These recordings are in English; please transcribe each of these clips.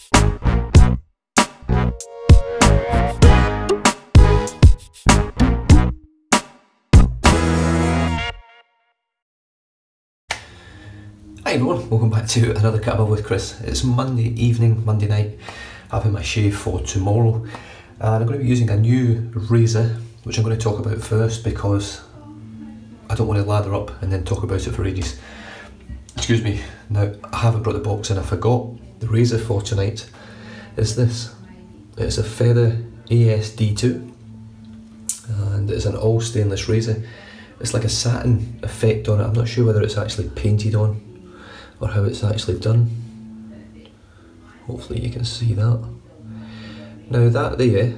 Hi everyone, welcome back to another Cadman with Chris. It's Monday evening, Monday night, having my shave for tomorrow, and I'm going to be using a new razor, which I'm going to talk about first because I don't want to lather up and then talk about it for ages. Excuse me. Now, I haven't brought the box in, I forgot. The razor for tonight is this. It's a Feather ASD2, and it's an all stainless razor. It's like a satin effect on it. I'm not sure whether it's actually painted on or how it's actually done. Hopefully you can see that. Now that there,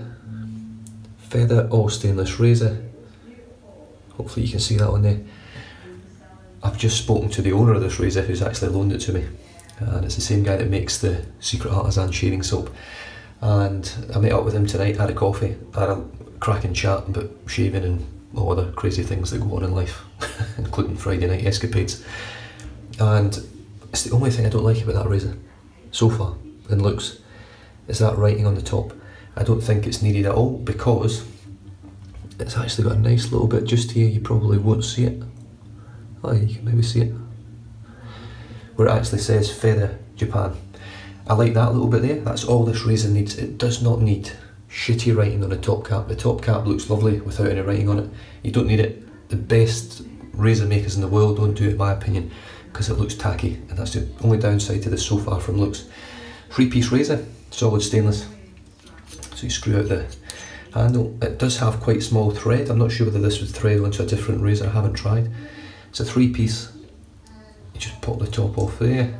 Feather all stainless razor, hopefully you can see that on there. I've just spoken to the owner of this razor who's actually loaned it to me, and it's the same guy that makes the Secret Artisan shaving soap. And I met up with him tonight, had a coffee, had a cracking chat about shaving and all other crazy things that go on in life, including Friday night escapades. And it's the only thing I don't like about that razor so far in looks, is that writing on the top. I don't think it's needed at all because it's actually got a nice little bit just here. You probably won't see it. Oh, you can maybe see it. Where it actually says Feather Japan. I like that little bit there. That's all this razor needs. It does not need shitty writing on the top cap. The top cap looks lovely without any writing on it. You don't need it. The best razor makers in the world don't do it, in my opinion, because it looks tacky, and that's the only downside to this so far from looks. 3-piece razor, solid stainless. So you screw out the handle. It does have quite small thread. I'm not sure whether this would thread onto a different razor, I haven't tried. It's a 3-piece. You just pop the top off there,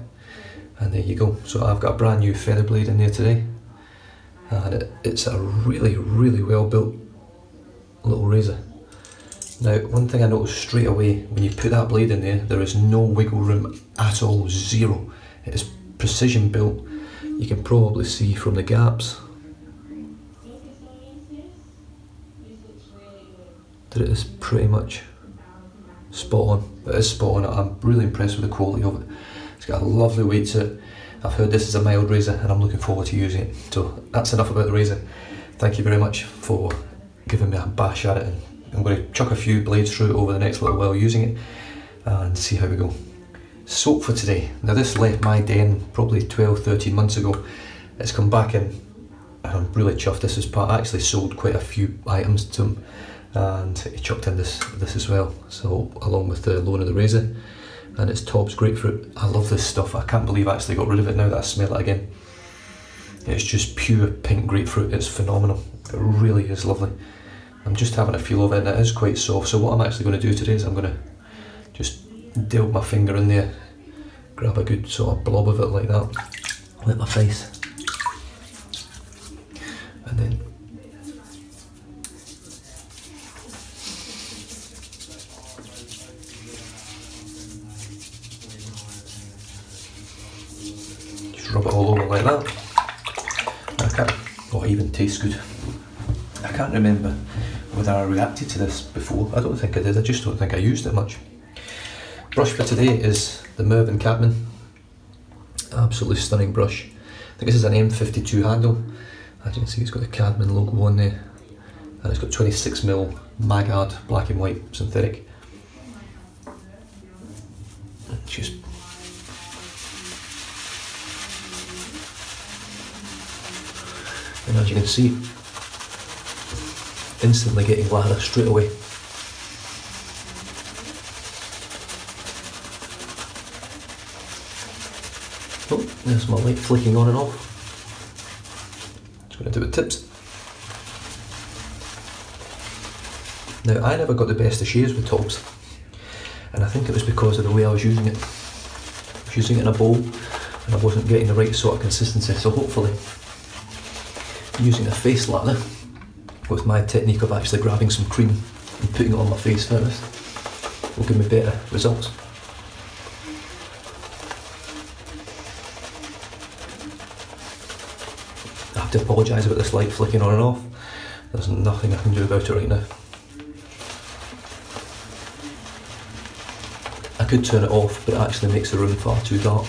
and there you go. So I've got a brand new feather blade in there today, and it's a really, really well built little razor. Now, one thing I noticed straight away, when you put that blade in there is no wiggle room at all, zero. It is precision built. You can probably see from the gaps that it is pretty much spot on. It is spot on. I'm really impressed with the quality of it. It's got a lovely weight to it. I've heard this is a mild razor and I'm looking forward to using it. So that's enough about the razor. Thank you very much for giving me a bash at it, and I'm going to chuck a few blades through it over the next little while using it and see how we go. Soap for today. Now this left my den probably 12-13 months ago. It's come back in and I'm really chuffed. This is part, I actually sold quite a few items to him, and he chucked in this as well. So along with the loan of the razor, and it's TOBS Grapefruit. I love this stuff. I can't believe I actually got rid of it now that I smell it again. It's just pure pink grapefruit. It's phenomenal. It really is lovely. I'm just having a feel of it, and it is quite soft. So what I'm actually going to do today is I'm going to just delve my finger in there, grab a good sort of blob of it like that, with my face, and then just rub it all over like that. Oh, it even tastes good. I can't remember whether I reacted to this before. I don't think I did. I just don't think I used it much. Brush for today is the Mervyn Cadman. Absolutely stunning brush. I think this is an M52 handle. As you can see, it's got the Cadman logo on there, and it's got 26mm Magard black and white synthetic. Just and as you can see, instantly getting lather straight away. Oh, there's my light flicking on and off. Just going to do it tips. Now, I never got the best of shaves with TOBS, and I think it was because of the way I was using it. I was using it in a bowl and I wasn't getting the right sort of consistency, so hopefully using a face lather with my technique of actually grabbing some cream and putting it on my face first will give me better results. I have to apologise about this light flicking on and off. There's nothing I can do about it right now. I could turn it off, but it actually makes the room far too dark.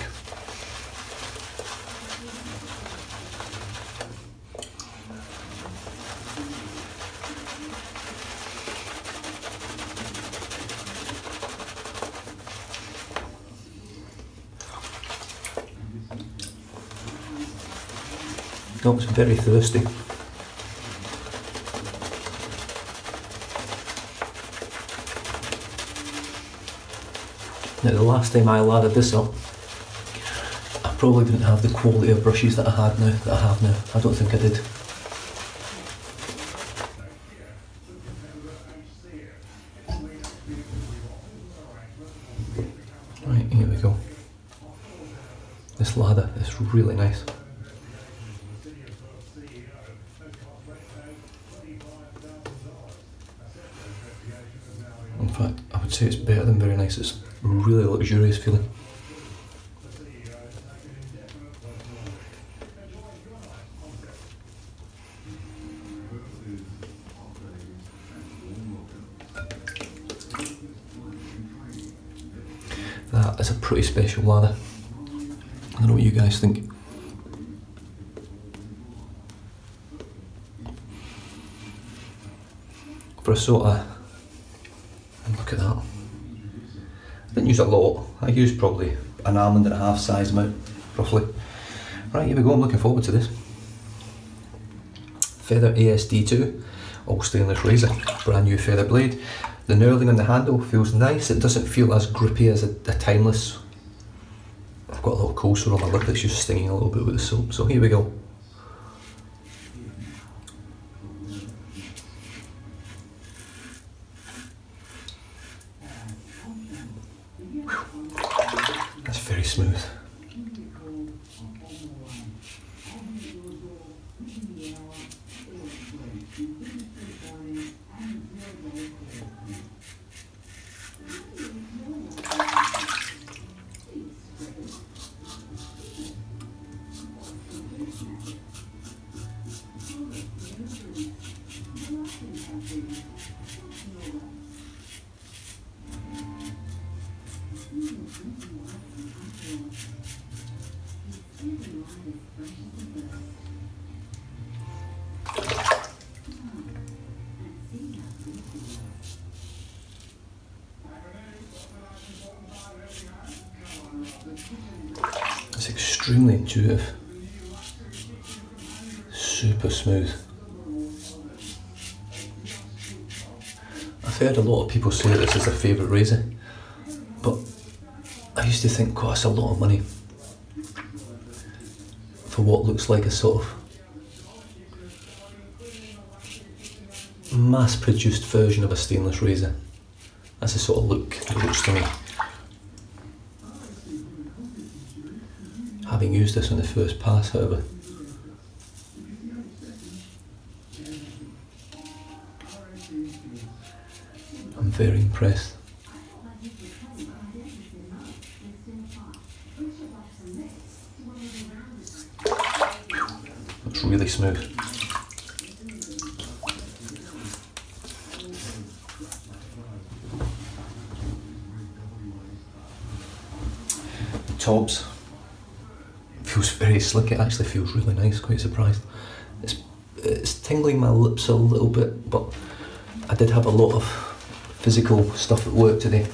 Oh, it's very thirsty. Now, the last time I lathered this up, I probably didn't have the quality of brushes that I have now. I don't think I did. Right, here we go. This lather is really nice. In fact, I would say it's better than very nice. It's really luxurious feeling. That is a pretty special lather. I don't know what you guys think. For a sort of, look at that. I didn't use a lot. I used probably an almond and a half size amount, roughly. Right, here we go, I'm looking forward to this. Feather ASD2, all stainless razor, brand new feather blade. The knurling on the handle feels nice. It doesn't feel as grippy as a Timeless. I've got a little cold sore on my lip that's just stinging a little bit with the soap, so here we go. That's very smooth. It's extremely intuitive, super smooth. I've heard a lot of people say this is their favourite razor, but I used to think, God, that's a lot of money for what looks like a sort of mass-produced version of a stainless razor. That's the sort of look it looks to me. Having used this on the first pass, however, I'm very impressed. It's really smooth. TOBS feels very slick. It actually feels really nice. Quite surprised. It's tingling my lips a little bit, but I did have a lot of physical stuff at work today.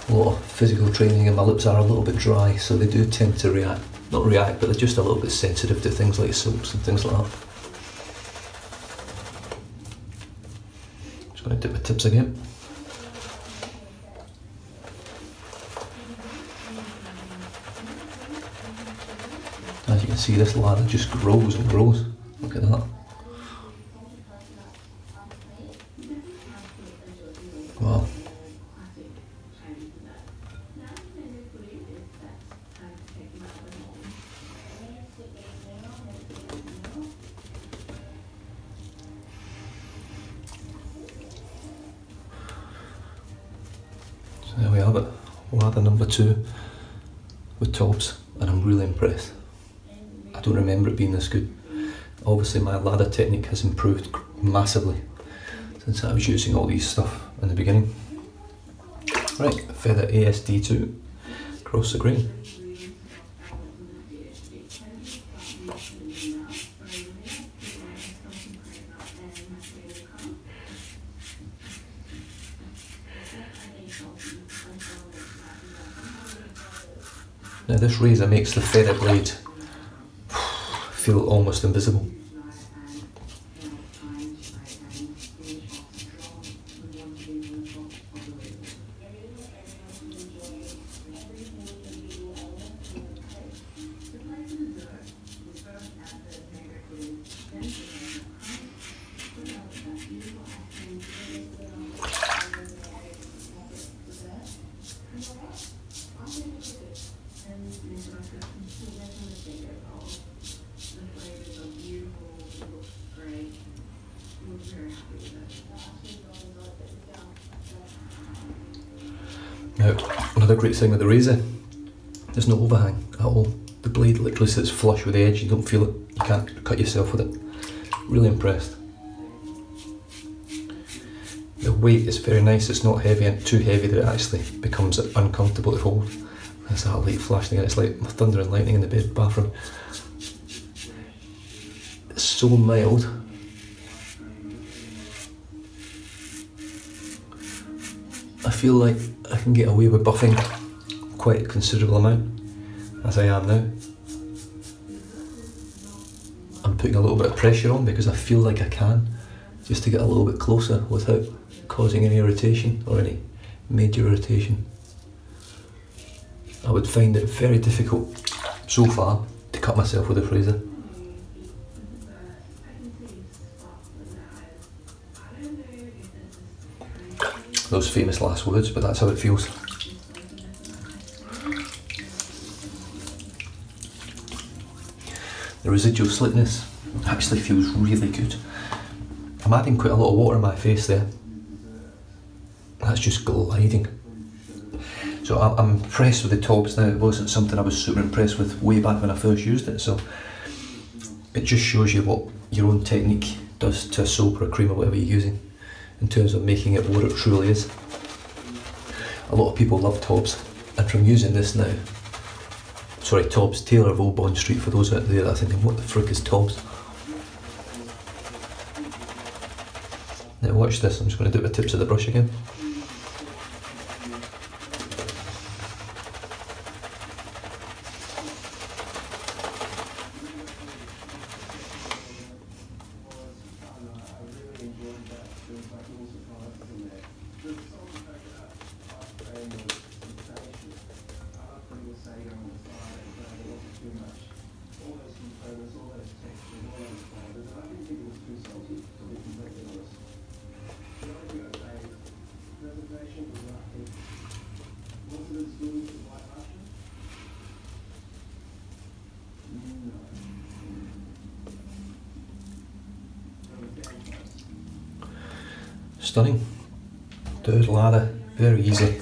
A lot of physical training, and my lips are a little bit dry, so they do tend to react. Not react, but they're just a little bit sensitive to things like soaps and things like that. Just going to dip my tips again. As you can see, this lather just grows and grows. Look at that. Wow. So there we have it. Lather number 2 with TOBS, and I'm really impressed. I don't remember it being this good. Obviously my lather technique has improved massively since I was using all these stuff in the beginning. Right, Feather ASD2 across the grain. Now this razor makes the feather blade feel it almost invisible. Now, another great thing with the razor, there's no overhang at all. The blade literally sits flush with the edge, you don't feel it, you can't cut yourself with it. Really impressed. The weight is very nice, it's not heavy and too heavy that it actually becomes uncomfortable to hold. There's that light flashing and it's like thunder and lightning in the bathroom. It's so mild. I feel like I can get away with buffing quite a considerable amount, as I am now. I'm putting a little bit of pressure on because I feel like I can, just to get a little bit closer without causing any irritation or any major irritation. I would find it very difficult so far to cut myself with a razor. Those famous last words, but that's how it feels. The residual slickness actually feels really good. I'm adding quite a lot of water in my face there. That's just gliding. So I'm impressed with the TOBS now. It wasn't something I was super impressed with way back when I first used it, so it just shows you what your own technique does to a soap or a cream or whatever you're using in terms of making it what it truly is. A lot of people love TOBS, and from using this now, sorry, TOBS, Taylor of Old Bond Street, for those out there that are thinking, what the frick is TOBS? Now watch this, I'm just going to do it with the tips of the brush again. Stunning. Third ladder, very easy.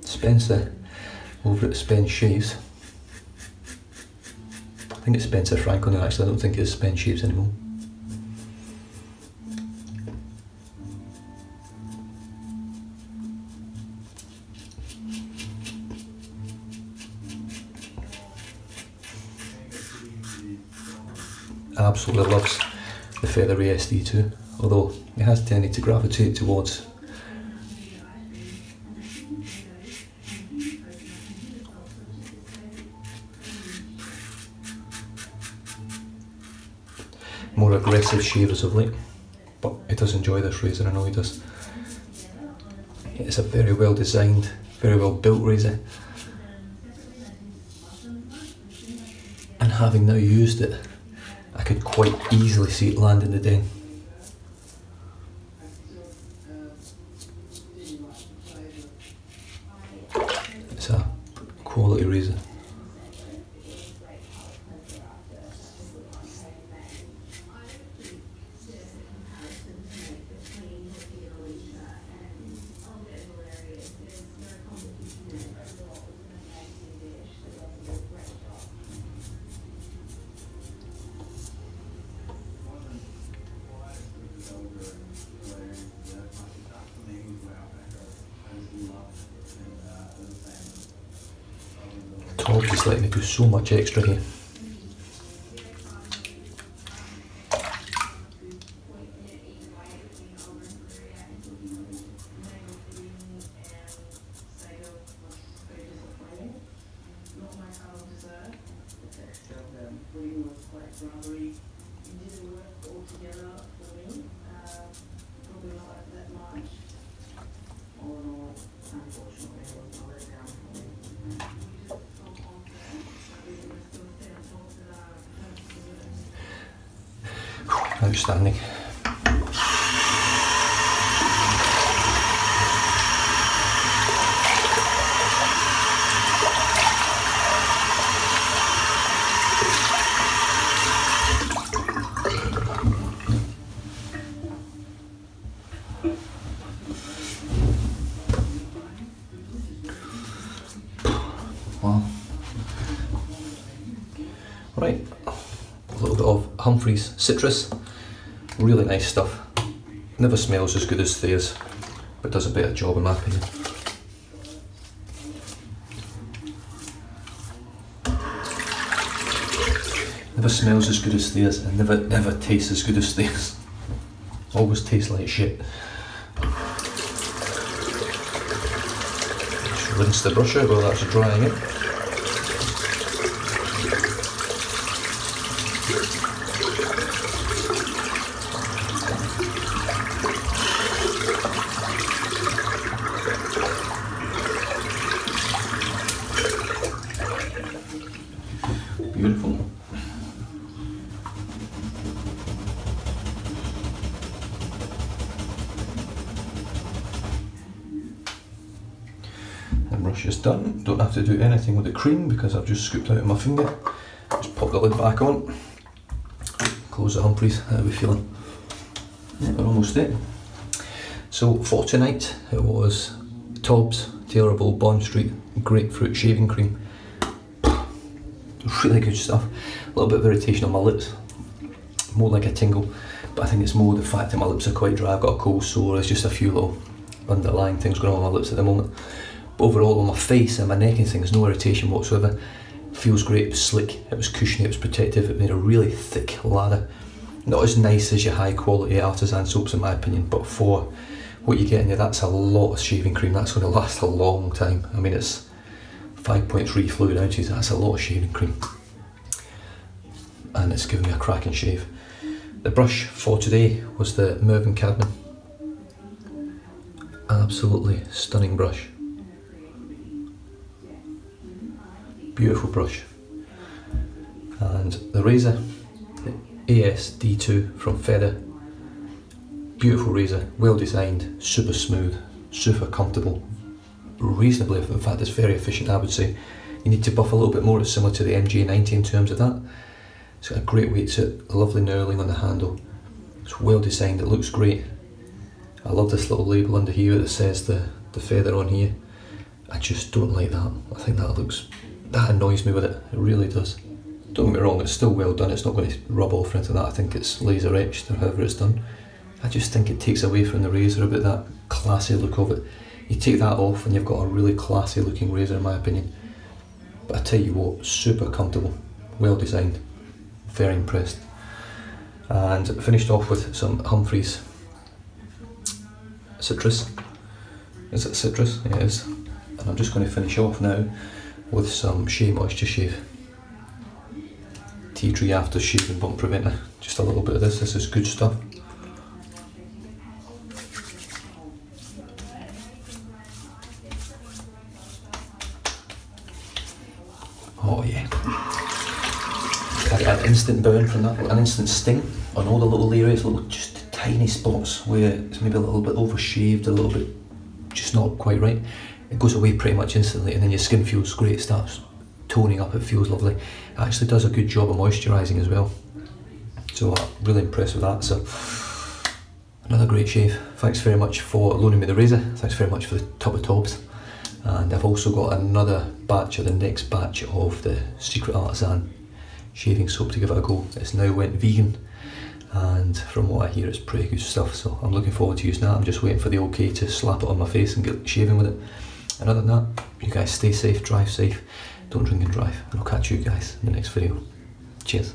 Spencer over at Spence Shaves. I think it's Spencer Franklin now, actually. I don't think it's Spence Shaves anymore. Absolutely loves the Feather ASD2, although it has tended to gravitate towards more aggressive shavers of late, but he does enjoy this razor, I know he does. It's a very well designed, very well built razor, and having now used it, I could quite easily see it land in the den. It's a quality razor. TOBS is letting me do so much extra here. Outstanding. Wow. Right, a little bit of Humphreys citrus. Really nice stuff. Never smells as good as theirs, but does a better job in my opinion. Never smells as good as theirs and never tastes as good as theirs. Always tastes like shit. Just rinse the brush out while that's drying it. Beautiful. The brush is done. Don't have to do anything with the cream because I've just scooped out of my finger. Just pop the lid back on. Close the Humphreys. How are we feeling? Yeah, we're almost there. So for tonight it was TOBS Terrible Bond Street Grapefruit Shaving Cream. Really good stuff. A little bit of irritation on my lips, more like a tingle, but I think it's more the fact that my lips are quite dry. I've got a cold sore. There's just a few little underlying things going on with my lips at the moment. But overall on my face and my neck and things, no irritation whatsoever. Feels great. It was slick, it was cushiony, it was protective. It made a really thick lather. Not as nice as your high quality artisan soaps in my opinion, but for what you get in there, that's a lot of shaving cream. That's going to last a long time. I mean, it's 5.3 fluid ounces, that's a lot of shaving cream. And it's giving me a cracking shave. The brush for today was the Mervyn Cadman. Absolutely stunning brush. Beautiful brush. And the razor, the ASD2 from Feather. Beautiful razor, well designed, super smooth, super comfortable. Reasonably, in fact it's very efficient I would say. You need to buff a little bit more, it's similar to the MJ90 in terms of that. It's got a great weight to it, a lovely knurling on the handle. It's well designed, it looks great. I love this little label under here that says the Feather on here. I just don't like that. I think that annoys me with it, it really does. Don't get me wrong, it's still well done, it's not going to rub off or anything like that. I think it's laser etched or however it's done. I just think it takes away from the razor a bit, that classy look of it. You take that off and you've got a really classy looking razor in my opinion. But I tell you what, super comfortable, well designed, very impressed. And finished off with some Humphreys citrus. Is it citrus? Yeah, it is. And I'm just going to finish off now with some Shea Moisture Shave. Tea Tree After Shave and Bump Preventer. Just a little bit of this is good stuff. Oh yeah. I get an instant burn from that, an instant sting on all the little areas, little just tiny spots where it's maybe a little bit overshaved, a little bit just not quite right. It goes away pretty much instantly and then your skin feels great, starts toning up, it feels lovely. It actually does a good job of moisturising as well. So I'm really impressed with that. So another great shave. Thanks very much for loaning me the razor. Thanks very much for the tub of TOBS. And I've also got another batch, or the next batch of the Secret Artisan shaving soap to give it a go. It's now went vegan and from what I hear it's pretty good stuff, so I'm looking forward to using that. I'm just waiting for the okay to slap it on my face and get shaving with it. And other than that, you guys stay safe, drive safe, don't drink and drive, and I'll catch you guys in the next video. Cheers.